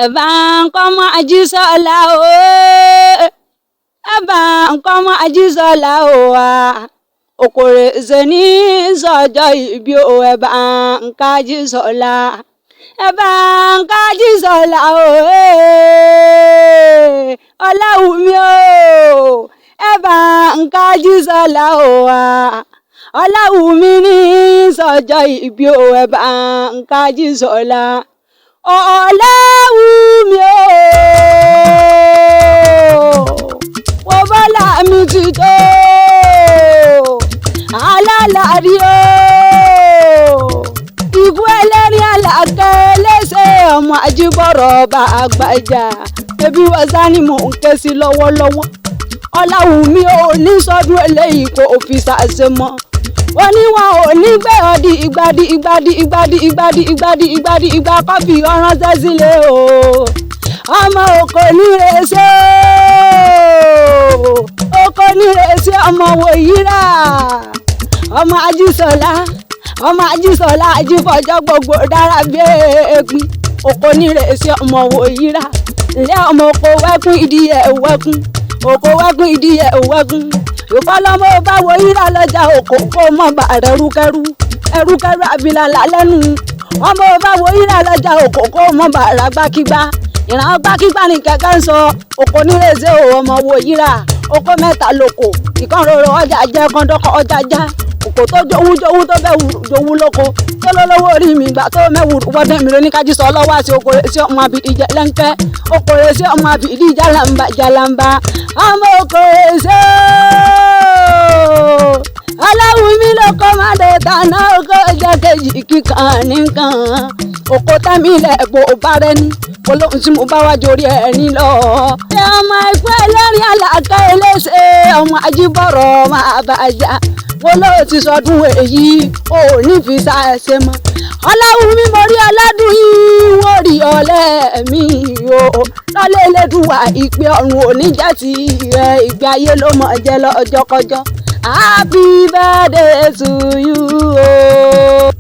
Ẹ̀bà nkọ́mọ Ajísọ́lá o, ẹ̀bà nkọ́mọ Ajísọ́lá o wa. Okòrè ṣe ní sọ́jọ́ ìbí o, ẹ̀bà nka Ajísọ́lá. Ẹ̀bà nka Ajísọ́lá o, Ọláwùmí o. Ẹ̀bà nka Ajísọ́lá o wa. Ọláwùmí ní sọ́jọ́ ìbí o, ẹ̀bà nka Ajísọ́lá. Ọláwùmí o, wo bọ́lá mi ti tó alálàrí o. Ìbú ẹlẹ́rìn àlàkẹ́ léṣe ọmọ Ajíbọ̀rọ̀ ọba Àgbàjà. Ebi wọ́sá ni mò ń ké sí lọ́wọ́lọ́wọ́. Ọláwùmí o ní sọ́dún eléyìí kò fi ṣàṣe mọ́. Wọ́n ní wọn ò ní gbé ọdí ìgbà kọ́fì ọ̀ránṣẹ́ sílé o. Ọmọ oko nírèsé oko nírèsé ọmọ Wòyírà. Ọmọ Ajísọ́lá Ajífọ̀jọ́ gbogbo dára bí egbin. Oko nírèsé ọmọ Wòyírà. Ilé ọmọ oko wẹ́kún ìdíyẹ wẹ́kún. Oko wẹ́kún ìdíyẹ wẹ́kún. Ìfọlọ́mọ bá Wòyírà lọ́jà oko kó mọ̀ bá ẹrúkẹ́rú abilala lẹ́nu. Ọmọ bá Wòyírà lọ́jà oko kó mọ̀ bá gbákígbá. Ìran gbákígbá ni kẹ̀kẹ́ ń sọ. Oko nírèsé o ọmọ Wòyírà. Oko mẹ́ta lóko. Ìkan rorò ọjà jẹ́ kọ́ńdọ́kọ́ ọjà já. Oko tó jowú tó bẹ́ẹ̀ jowú lóko. Tó lólówó orí mi gbà tó mẹ́wùrú wọ́dún mi lóní Kájísọ́ lọ́wọ́ àti Okòrè sí ọmọ àbìdí jẹlẹ́ńkẹ́. Okòrè sí ọmọ àbìdí jálàmbá. Ọmọ Okòrè sí Ọláwùmí ló kọ́ máa dé tàná oko jẹ́ kejì kíkan nìkan. Oko tẹ́mílẹ̀ bò bá rẹ ní olóhùn tí mo bá wá jorí ẹni lọ. Ṣé ọmọ ẹgbẹ́ ẹlẹ́rìn àlàkẹ́ eléṣe ọmọ Ajíbọ̀rọ̀ ọmọ Àbàjá. Wọ́n ló ti sọdún èyí ò ní fi ṣàṣe mọ́. Ọláwùmí mo rí ọlọ́dún yìí wọ́n rí ọlẹ́ mi o. Lọ́lé Elédùwà ìpè ọ̀run òní jẹ́ ti rẹ̀ ìgbé ayé ló mọ̀ jẹ́ lọ́jọ́kọjọ́. Happy birthday to you o.